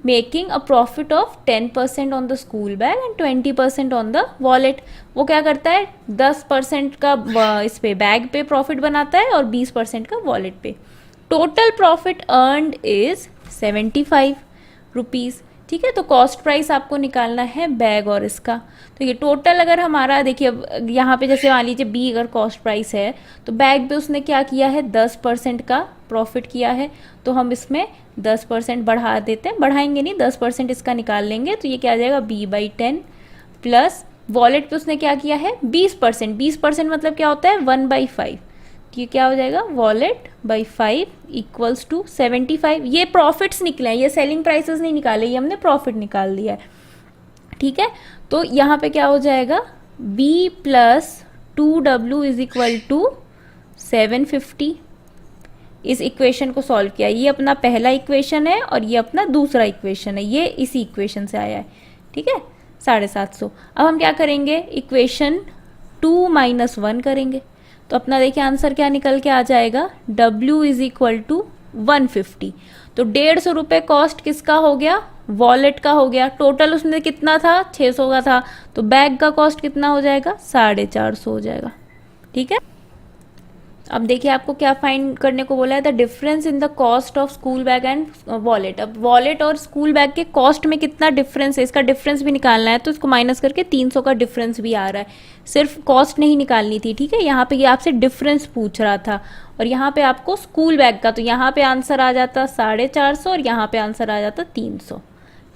making a profit of 10% on the school bag and 20% on the wallet. वो क्या करता है, 10% का इस पे बैग पे प्रॉफिट बनाता है और 20% का वॉलेट पे। Total profit earned is 75 rupees. ठीक है, तो कॉस्ट प्राइस आपको निकालना है बैग और इसका। तो ये टोटल अगर हमारा देखिए, अब यहाँ पे जैसे मान लीजिए बी अगर कॉस्ट प्राइस है तो बैग पे उसने क्या किया है, 10% का प्रॉफिट किया है। तो हम इसमें 10% बढ़ा देते हैं, बढ़ाएंगे नहीं, 10% इसका निकाल लेंगे। तो ये क्या आ जाएगा, b/10 प्लस वॉलेट पे उसने क्या किया है, 20%। 20% मतलब क्या होता है, 1/5। ये क्या हो जाएगा, वॉलेट बाई 5 इक्वल्स टू 75। ये प्रॉफिट्स निकले हैं, ये सेलिंग प्राइसेस नहीं निकाले, ये हमने प्रॉफिट निकाल दिया है। ठीक है, तो यहाँ पे क्या हो जाएगा, b plus 2w is equal to 750। इस इक्वेशन को सॉल्व किया, ये अपना पहला इक्वेशन है और ये अपना दूसरा इक्वेशन है, ये इसी इक्वेशन से आया है। ठीक है, 750। अब हम क्या करेंगे, इक्वेशन 2 - 1 करेंगे तो अपना देखिए आंसर क्या निकल के आ जाएगा, w इज इक्वल टू 150। तो 150 रुपये कॉस्ट किसका हो गया, वॉलेट का हो गया। टोटल उसने कितना था, 600 का था, तो बैग का कॉस्ट कितना हो जाएगा, 450 हो जाएगा। ठीक है, अब देखिए आपको क्या फाइंड करने को बोला है, the difference in the cost of school bag and wallet. अब वॉलेट और स्कूल बैग के कॉस्ट में कितना डिफरेंस है, इसका डिफरेंस भी निकालना है, तो इसको माइनस करके 300 का डिफरेंस भी आ रहा है। सिर्फ कॉस्ट नहीं निकालनी थी, ठीक है, यहाँ पे ये आपसे डिफरेंस पूछ रहा था, और यहाँ पे आपको स्कूल बैग का, तो यहाँ पे आंसर आ जाता 450 और यहाँ पे आंसर आ जाता 300।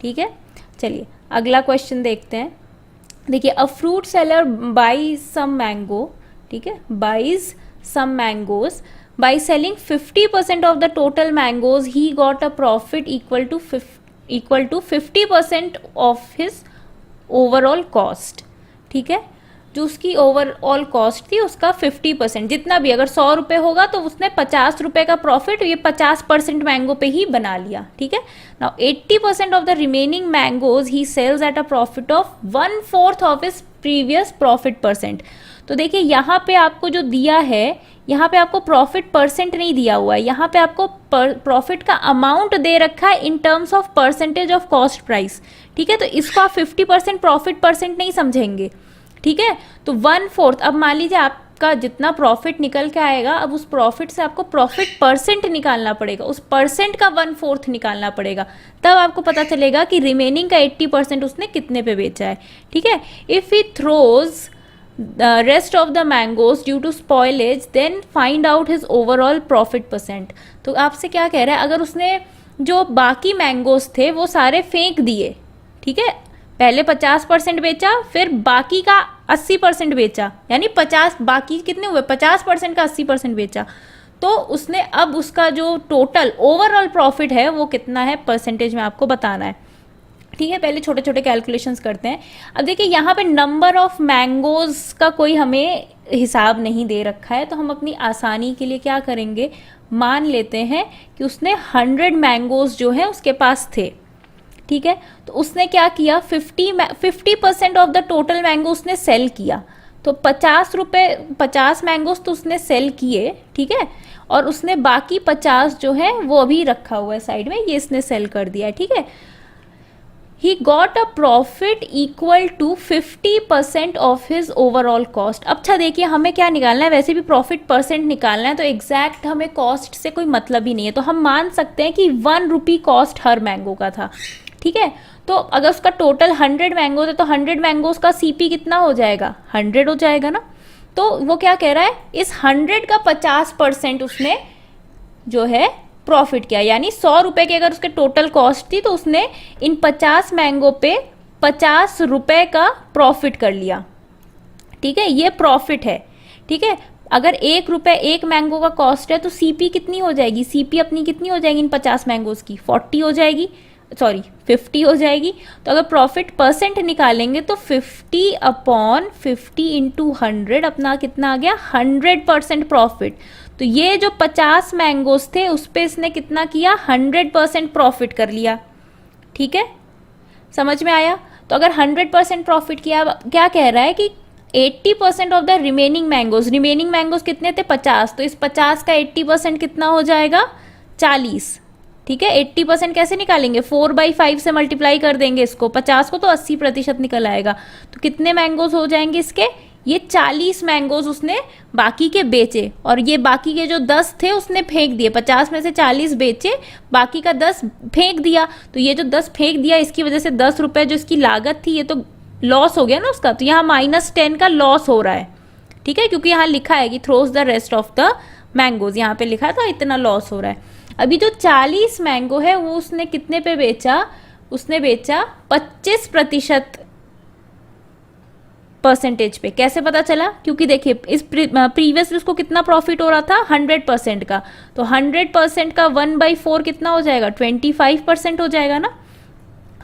ठीक है, चलिए अगला क्वेश्चन देखते हैं। देखिए, a fruit seller buys some mango, ठीक है, buys some mangoes. By selling 50% of the total mangoes, he got a profit equal to 50% of his overall cost. ठीक है, जो उसकी ओवरऑल कॉस्ट थी उसका 50%, जितना भी, अगर 100 रुपये होगा तो उसने 50 रुपये का प्रॉफिट ये 50% मैंगो पे ही बना लिया। ठीक है, now 80% of the remaining mangoes he sells at a profit of 1/4 of his previous profit percent. तो देखिए यहाँ पे आपको जो दिया है, यहाँ पे आपको प्रॉफिट परसेंट नहीं दिया हुआ है, यहाँ पे आपको प्रॉफिट का अमाउंट दे रखा है in terms of percentage of cost price. ठीक है, तो इसको आप 50% प्रॉफिट परसेंट नहीं समझेंगे। ठीक है, तो 1/4, अब मान लीजिए आपका जितना प्रॉफिट निकल के आएगा, अब उस प्रॉफिट से आपको प्रॉफिट परसेंट निकालना पड़ेगा, उस परसेंट का 1/4 निकालना पड़ेगा, तब आपको पता चलेगा कि रिमेनिंग का 80% उसने कितने पे बेचा है। ठीक है, if he throws the rest of the mangoes due to spoilage then find out his overall profit percent। तो आपसे क्या कह रहा है, अगर उसने जो बाकी मैंगोज थे वो सारे फेंक दिए, ठीक है, पहले 50% बेचा, फिर बाकी का 80% बेचा, यानी 50, बाकी कितने हुए, 50% का 80% बेचा, तो उसने अब उसका जो टोटल ओवरऑल प्रॉफिट है वो कितना है परसेंटेज में आपको बताना है। ठीक है, पहले छोटे छोटे कैलकुलेशंस करते हैं। अब देखिए यहाँ पे नंबर ऑफ मैंगोज का कोई हमें हिसाब नहीं दे रखा है, तो हम अपनी आसानी के लिए क्या करेंगे, मान लेते हैं कि उसने 100 मैंगोज जो है उसके पास थे। ठीक है, तो उसने क्या किया, 50% ऑफ द टोटल मैंगो उसने सेल किया, तो 50 मैंगोज तो उसने सेल किए। ठीक है, और उसने बाकी 50 जो है वो अभी रखा हुआ है साइड में, ये इसने सेल कर दिया है। ठीक है, he got a profit equal to 50% of his overall cost। अच्छा देखिए हमें क्या निकालना है, वैसे भी प्रॉफिट परसेंट निकालना है, तो एग्जैक्ट हमें कॉस्ट से कोई मतलब ही नहीं है, तो हम मान सकते हैं कि 1 रुपी कॉस्ट हर मैंगो का था। ठीक है, तो अगर उसका टोटल 100 मैंगोज है तो 100 मैंगोज का सीपी कितना हो जाएगा, 100 हो जाएगा ना। तो वो क्या कह रहा है, इस 100 का 50% उसने जो है प्रॉफिट किया, यानी 100 रुपये की अगर उसके टोटल कॉस्ट थी तो उसने इन 50 मैंगो पे 50 रुपये का प्रॉफिट कर लिया। ठीक है, ये प्रॉफिट है। ठीक है, अगर 1 रुपये एक मैंगो का कॉस्ट है तो सीपी कितनी हो जाएगी, सीपी अपनी कितनी हो जाएगी इन 50 मैंगोज की, 40 हो जाएगी, सॉरी 50 हो जाएगी। तो अगर प्रॉफिट परसेंट निकालेंगे तो 50/50 इंटू 100 अपना कितना आ गया, 100% प्रॉफिट। तो ये जो 50 मैंगोज थे उस पर इसने कितना किया, 100% प्रॉफिट कर लिया। ठीक है, समझ में आया। तो अगर 100% प्रॉफिट किया, क्या कह रहा है कि 80% ऑफ द रिमेनिंग मैंगोज कितने थे, 50, तो इस 50 का 80% कितना हो जाएगा, 40। ठीक है, 80% कैसे निकालेंगे, 4/5 से मल्टीप्लाई कर देंगे इसको, 50 को तो 80% निकल आएगा। तो कितने मैंगोज हो जाएंगे इसके, ये 40 मैंगोज उसने बाकी के बेचे, और ये बाकी के जो 10 थे उसने फेंक दिए, 50 में से 40 बेचे, बाकी का 10 फेंक दिया। तो ये जो 10 फेंक दिया इसकी वजह से 10 रुपये जो इसकी लागत थी ये तो लॉस हो गया ना उसका, तो यहाँ -10 का लॉस हो रहा है। ठीक है, क्योंकि यहाँ लिखा है कि throws the rest of the mangoes, यहाँ पे लिखा था इतना लॉस हो रहा है। अभी जो 40 मैंगो है वो उसने कितने पे बेचा, उसने बेचा 25% परसेंटेज पे। कैसे पता चला, क्योंकि देखिए इस प्रीवियस उसको कितना प्रॉफिट हो रहा था, 100% का, तो 100% का 1/4 कितना हो जाएगा, 25% हो जाएगा ना।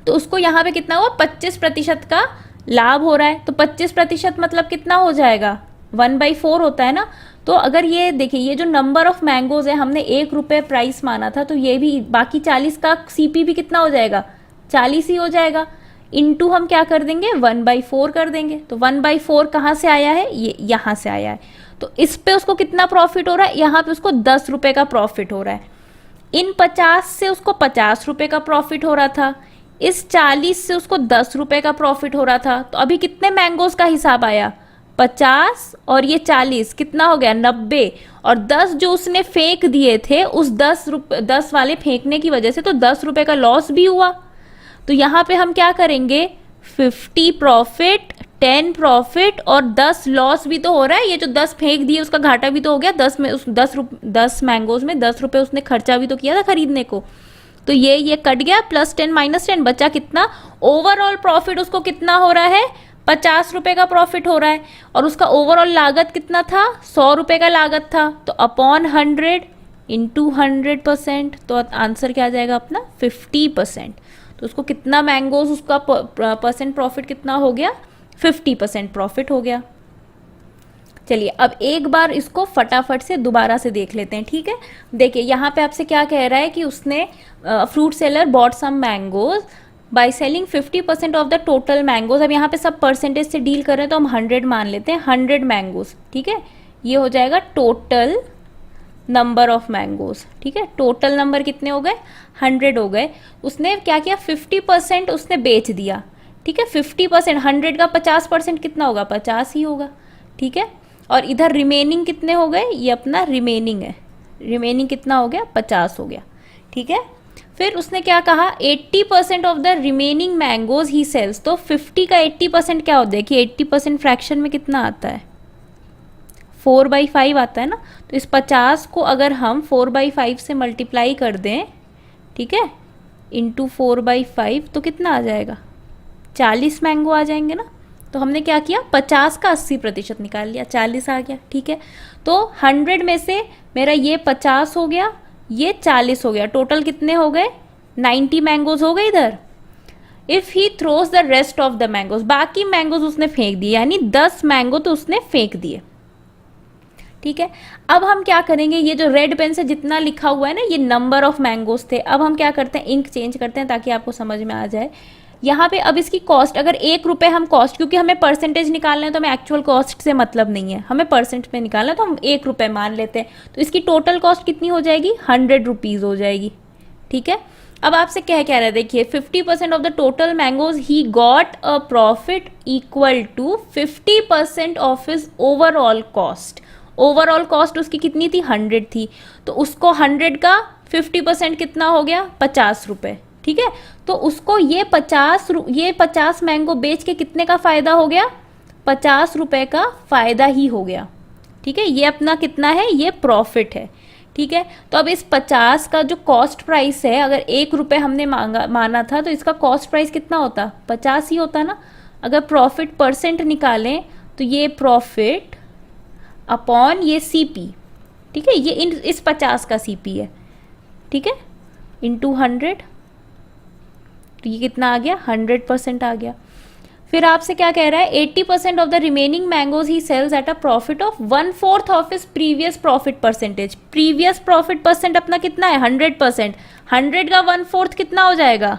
तो उसको यहाँ पे कितना हुआ, 25% का लाभ हो रहा है, तो 25% मतलब कितना हो जाएगा, 1/4 होता है ना। तो अगर ये देखिए, ये जो नंबर ऑफ मैंगोज है हमने 1 रुपये प्राइस माना था, तो ये भी बाकी 40 का सीपी भी कितना हो जाएगा, 40 ही हो जाएगा। इनटू हम क्या कर देंगे, 1/4 कर देंगे। तो 1/4 कहाँ से आया है, ये यहाँ से आया है। तो इस पे उसको कितना प्रॉफिट हो रहा है, यहाँ पे उसको 10 रुपये का प्रॉफिट हो रहा है। इन 50 से उसको 50 रुपये का प्रॉफिट हो रहा था, इस 40 से उसको 10 रुपये का प्रॉफिट हो रहा था। तो अभी कितने मैंगोज का हिसाब आया, 50 और ये 40 कितना हो गया 90, और 10 जो उसने फेंक दिए थे उस 10 वाले फेंकने की वजह से तो 10 रुपए का लॉस भी हुआ। तो यहाँ पे हम क्या करेंगे 50 प्रॉफिट 10 प्रॉफिट और 10 लॉस भी तो हो रहा है, ये जो 10 फेंक दिए उसका घाटा भी तो हो गया, 10 में उस 10 मैंगोज में 10 रुपए उसने खर्चा भी तो किया था खरीदने को, तो ये कट गया, +10 -10 बचा कितना, ओवरऑल प्रॉफिट उसको कितना हो रहा है 50 रुपए का प्रॉफिट हो रहा है, और उसका ओवरऑल लागत कितना था 100 रुपए का लागत था, तो अपॉन 100 इंटू 100%, तो आंसर क्या आ जाएगा अपना 50%। तो उसको कितना मैंगोज उसका परसेंट प्रॉफिट कितना हो गया 50% प्रॉफिट हो गया। चलिए अब एक बार इसको फटाफट से दोबारा से देख लेते हैं, ठीक है। देखिए यहाँ पे आपसे क्या कह रहा है कि उसने fruit seller bought some mangoes by selling 50% of the total mangoes. अब यहाँ पे सब परसेंटेज से डील कर रहे हैं तो हम 100 मान लेते हैं, 100 मैंगोज, ठीक है। ये हो जाएगा टोटल नंबर ऑफ मैंगोज, ठीक है। टोटल नंबर कितने हो गए 100 हो गए। उसने क्या किया 50% उसने बेच दिया, ठीक है। 50% 100 का 50% कितना होगा 50 ही होगा, ठीक है। और इधर रिमेनिंग कितने हो गए, ये अपना रिमेनिंग है, रिमेनिंग कितना हो गया 50 हो गया, ठीक है। फिर उसने क्या कहा 80% of the remaining mangoes he sells. तो 50 का 80% क्या होता है कि 80% फ्रैक्शन में कितना आता है 4/5 आता है ना। तो इस 50 को अगर हम 4/5 से मल्टीप्लाई कर दें, ठीक है, इंटू 4/5 तो कितना आ जाएगा 40 मैंगो आ जाएंगे ना। तो हमने क्या किया 50 का 80% निकाल लिया, 40 आ गया, ठीक है। तो 100 में से मेरा ये 50 हो गया, ये 40 हो गया, टोटल कितने हो गए 90 मैंगोज हो गए इधर। If he throws the rest of the mangoes, बाकी मैंगोज उसने फेंक दिए, यानी 10 मैंगो तो उसने फेंक दिए, ठीक है। अब हम क्या करेंगे, ये जो रेड पेन से जितना लिखा हुआ है ना ये नंबर ऑफ मैंगोज थे। अब हम क्या करते हैं इंक चेंज करते हैं ताकि आपको समझ में आ जाए। यहाँ पे अब इसकी कॉस्ट, अगर 1 रुपये हम कॉस्ट, क्योंकि हमें परसेंटेज निकालना है तो हमें एक्चुअल कॉस्ट से मतलब नहीं है, हमें परसेंट में निकालना है, तो हम 1 रुपये मान लेते हैं। तो इसकी टोटल कॉस्ट कितनी हो जाएगी 100 रुपीज़ हो जाएगी, ठीक है। अब आपसे क्या कह रहा है, देखिए 50% of the total mangoes he got a profit equal to 50% of his overall cost. Overall cost उसकी कितनी थी 100 थी, तो उसको 100 का 50% कितना हो गया 50 रुपये, ठीक है। तो उसको ये 50 मैंगो बेच के कितने का फ़ायदा हो गया 50 रुपये का फ़ायदा ही हो गया, ठीक है। ये अपना कितना है ये प्रॉफिट है, ठीक है। तो अब इस 50 का जो कॉस्ट प्राइस है, अगर 1 रुपये हमने माना था तो इसका कॉस्ट प्राइस कितना होता 50 ही होता ना। अगर प्रॉफिट परसेंट निकालें तो ये प्रॉफिट अपॉन ये CP, ठीक है, ये इस 50 का CP है, ठीक है, इंटू 100, तो ये कितना आ गया 100% आ गया। फिर आपसे क्या कह रहा है 80% of the remaining mangoes he sells at a profit of 1/4 of his previous profit percentage. Previous profit percent अपना कितना है 100%, 100 का 1/4 कितना हो जाएगा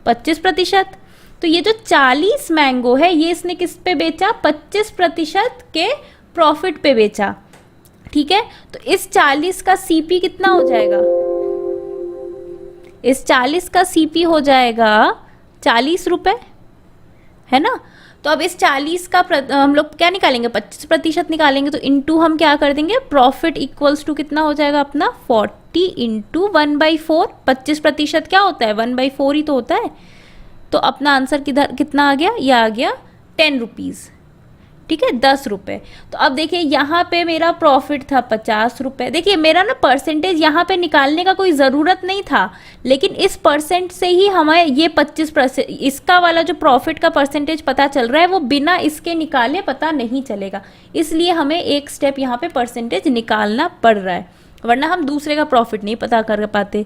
25%। तो ये जो 40 मैंगो है ये इसने किस पे बेचा 25% के प्रॉफिट पे बेचा, ठीक है। तो इस 40 का CP कितना हो जाएगा, इस 40 का CP हो जाएगा 40 रुपये, है ना। तो अब इस 40 का हम लोग क्या निकालेंगे 25% निकालेंगे, तो इंटू हम क्या कर देंगे प्रॉफिट इक्वल्स टू कितना हो जाएगा अपना 40 इंटू 1/4। 25% क्या होता है 1/4 ही तो होता है। तो अपना आंसर कितना आ गया, ये आ गया 10 रुपीज़, ठीक है 10 रुपये। तो अब देखिए यहाँ पे मेरा प्रॉफिट था 50 रुपये। देखिए मेरा ना परसेंटेज यहाँ पे निकालने का कोई ज़रूरत नहीं था, लेकिन इस परसेंट से ही हमें ये 25% इसका वाला जो प्रॉफिट का परसेंटेज पता चल रहा है वो बिना इसके निकाले पता नहीं चलेगा, इसलिए हमें एक स्टेप यहाँ पे परसेंटेज निकालना पड़ रहा है, वरना हम दूसरे का प्रॉफिट नहीं पता कर पाते,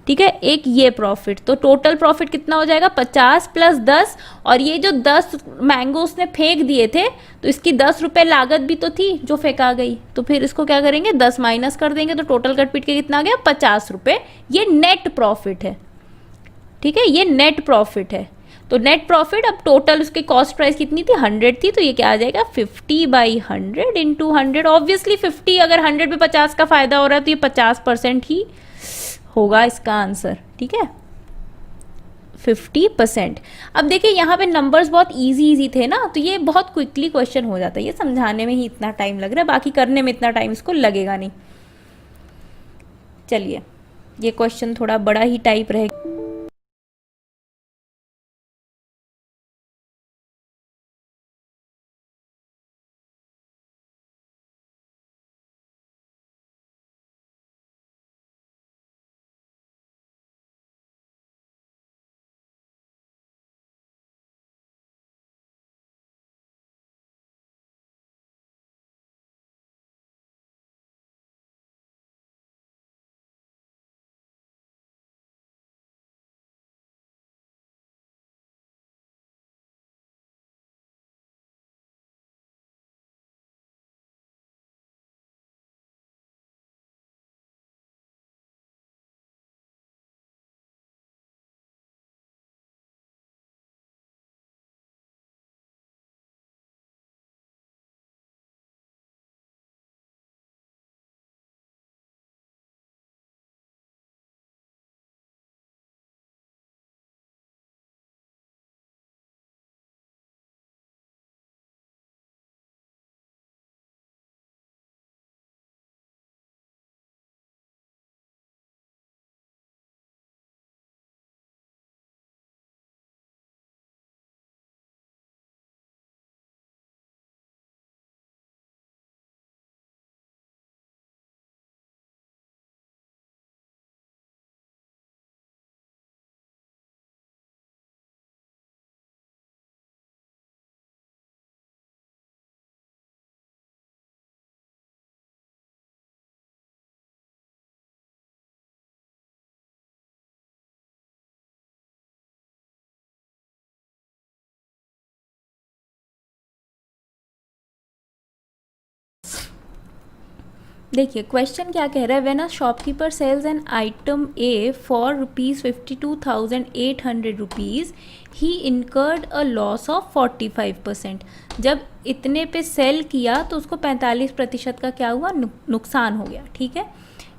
ठीक है। एक ये प्रॉफिट, तो टोटल प्रॉफिट कितना हो जाएगा 50 + 10, और ये जो 10 मैंगो उसने फेंक दिए थे तो इसकी 10 रुपये लागत भी तो थी जो फेंका गई, तो फिर इसको क्या करेंगे 10 माइनस कर देंगे, तो टोटल कट पीट के कितना आ गया 50 रुपये। ये नेट प्रॉफिट है, ठीक है, ये नेट प्रॉफिट है। तो नेट प्रॉफिट, अब टोटल उसकी कॉस्ट प्राइस कितनी थी 100 थी, तो ये क्या आ जाएगा 50/100 इंटू 100। ऑब्वियसली 50 अगर 100 पे 50 का फ़ायदा हो रहा है तो ये 50% ही होगा इसका आंसर, ठीक है। 50%। अब देखिए यहाँ पे नंबर्स बहुत इजी थे ना, तो ये बहुत क्विकली क्वेश्चन हो जाता है, ये समझाने में ही इतना टाइम लग रहा है, बाकी करने में इतना टाइम इसको लगेगा नहीं। चलिए, ये क्वेश्चन थोड़ा बड़ा ही टाइप रहेगा। देखिए क्वेश्चन क्या कह रहा है, when a shopkeeper sells an item A for ₹52,800 he incurred a loss of 45%। जब इतने पे सेल किया तो उसको 45% का क्या हुआ, नुकसान हो गया। ठीक है,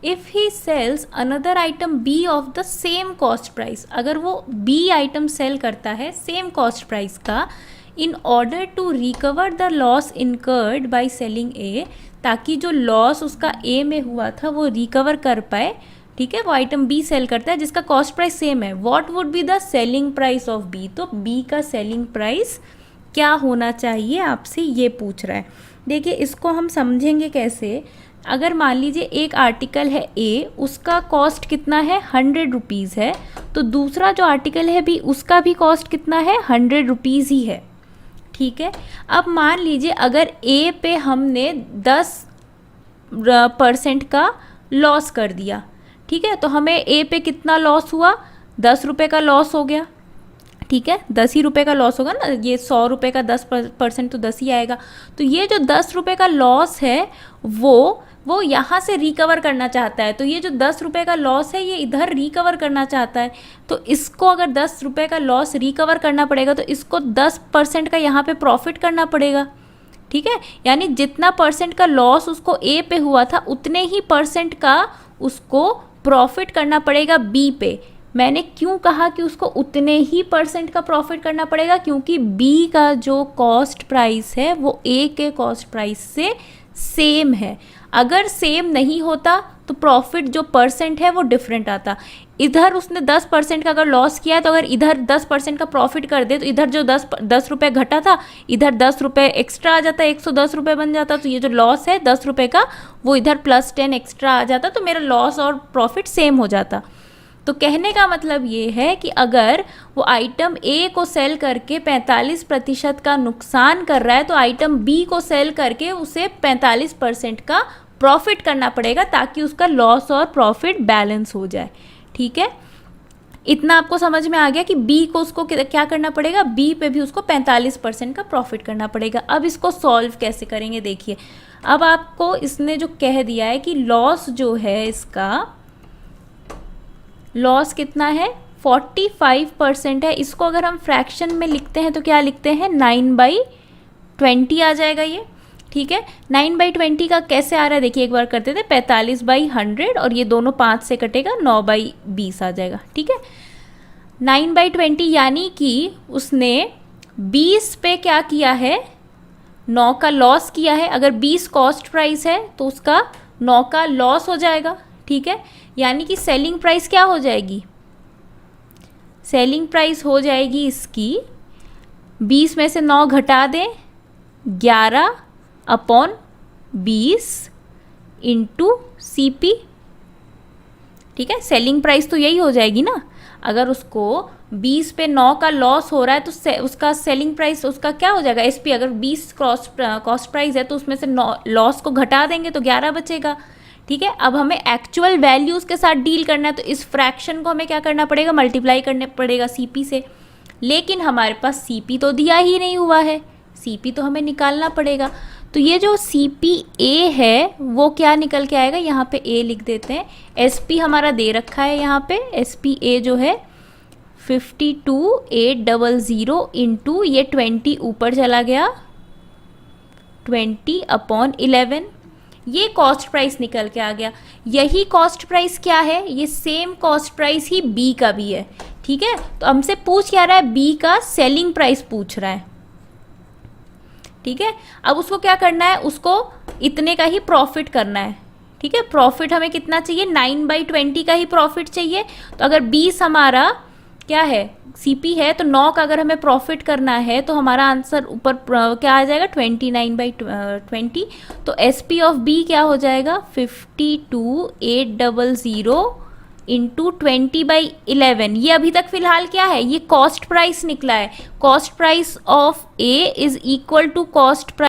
if he sells another item B of the same cost price, अगर वो बी आइटम सेल करता है सेम कॉस्ट प्राइस का, in order to recover the loss incurred by selling A, ताकि जो लॉस उसका ए में हुआ था वो रिकवर कर पाए। ठीक है, वो आइटम बी सेल करता है जिसका कॉस्ट प्राइस सेम है। What would be the selling price of B, तो बी का सेलिंग प्राइस क्या होना चाहिए, आपसे ये पूछ रहा है। देखिए इसको हम समझेंगे कैसे, अगर मान लीजिए एक आर्टिकल है ए, उसका कॉस्ट कितना है, 100 रुपीज़ है, तो दूसरा जो आर्टिकल है बी, उसका भी कॉस्ट कितना है, 100 रुपीज़ ही है। ठीक है, अब मान लीजिए अगर ए पे हमने 10% का लॉस कर दिया। ठीक है, तो हमें ए पे कितना लॉस हुआ, 10 रुपये का लॉस हो गया। ठीक है, 10 ही रुपये का लॉस होगा ना, ये 100 रुपये का 10% तो 10 ही आएगा। तो ये जो 10 रुपये का लॉस है वो यहाँ से रिकवर करना चाहता है, तो ये जो 10 रुपये का लॉस है ये इधर रिकवर करना चाहता है। तो इसको अगर 10 रुपये का लॉस रिकवर करना पड़ेगा तो इसको 10% का यहाँ पे प्रॉफिट करना पड़ेगा। ठीक है, यानी जितना परसेंट का लॉस उसको ए पे हुआ था उतने ही परसेंट का उसको प्रॉफिट करना पड़ेगा बी पे। मैंने क्यों कहा कि उसको उतने ही परसेंट का प्रॉफिट करना पड़ेगा, क्योंकि बी का जो कॉस्ट प्राइस है वो ए के कॉस्ट प्राइस से सेम है। अगर सेम नहीं होता तो प्रॉफिट जो परसेंट है वो डिफरेंट आता। इधर उसने 10% का अगर लॉस किया है तो अगर इधर 10% का प्रॉफिट कर दे तो इधर जो 10 रुपये घटा था इधर 10 रुपये एक्स्ट्रा आ जाता, 110 रुपये बन जाता। तो ये जो लॉस है 10 रुपये का वो इधर +10 एक्स्ट्रा आ जाता, तो मेरा लॉस और प्रॉफिट सेम हो जाता। तो कहने का मतलब ये है कि अगर वो आइटम ए को सेल करके 45% का नुकसान कर रहा है तो आइटम बी को सेल करके उसे 45% का प्रॉफिट करना पड़ेगा, ताकि उसका लॉस और प्रॉफिट बैलेंस हो जाए। ठीक है, इतना आपको समझ में आ गया कि बी को उसको क्या करना पड़ेगा, बी पे भी उसको 45% का प्रॉफिट करना पड़ेगा। अब इसको सॉल्व कैसे करेंगे, देखिए अब आपको इसने जो कह दिया है कि लॉस जो है, इसका लॉस कितना है, 45% है। इसको अगर हम फ्रैक्शन में लिखते हैं तो क्या लिखते हैं, 9/20 आ जाएगा ये। ठीक है, 9/20 का कैसे आ रहा है, देखिए एक बार करते थे, 45/100 और ये दोनों 5 से कटेगा, 9/20 आ जाएगा। ठीक है, 9/20 यानी कि उसने 20 पे क्या किया है, 9 का लॉस किया है। अगर 20 कॉस्ट प्राइस है तो उसका 9 का लॉस हो जाएगा, ठीक है। यानी कि सेलिंग प्राइस क्या हो जाएगी, सेलिंग प्राइस हो जाएगी इसकी 20 में से 9 घटा दें, 11/20 इंटू CP, ठीक है। सेलिंग प्राइस तो यही हो जाएगी ना। अगर उसको 20 पे 9 का लॉस हो रहा है तो उसका सेलिंग प्राइस उसका क्या हो जाएगा, SP। अगर 20 कॉस्ट प्राइस है तो उसमें से लॉस को घटा देंगे तो 11 बचेगा, ठीक है। अब हमें एक्चुअल वैल्यूज़ के साथ डील करना है तो इस फ्रैक्शन को हमें क्या करना पड़ेगा, मल्टीप्लाई करना पड़ेगा CP से। लेकिन हमारे पास CP तो दिया ही नहीं हुआ है, CP तो हमें निकालना पड़ेगा। तो ये जो CPA है वो क्या निकल के आएगा, यहाँ पे A लिख देते हैं। SP हमारा दे रखा है यहाँ पे, SPA जो है 52,800 इंटू ये 20 ऊपर चला गया 20/11, ये कॉस्ट प्राइस निकल के आ गया। यही कॉस्ट प्राइस क्या है, ये सेम कॉस्ट प्राइस ही B का भी है, ठीक है। तो हमसे पूछ क्या रहा है, B का सेलिंग प्राइस पूछ रहा है, ठीक है। अब उसको क्या करना है, उसको इतने का ही प्रॉफिट करना है, ठीक है। प्रॉफिट हमें कितना चाहिए, 9/20 का ही प्रॉफिट चाहिए। तो अगर 20 हमारा क्या है, CP है, तो 9 का अगर हमें प्रॉफिट करना है तो हमारा आंसर ऊपर क्या आ जाएगा, 29/20। तो SP ऑफ B क्या हो जाएगा, 52,800 इंटू 20/11। ये अभी तक फिलहाल क्या है, ये कॉस्ट प्राइस निकला है। Cost price of A is equal to cost price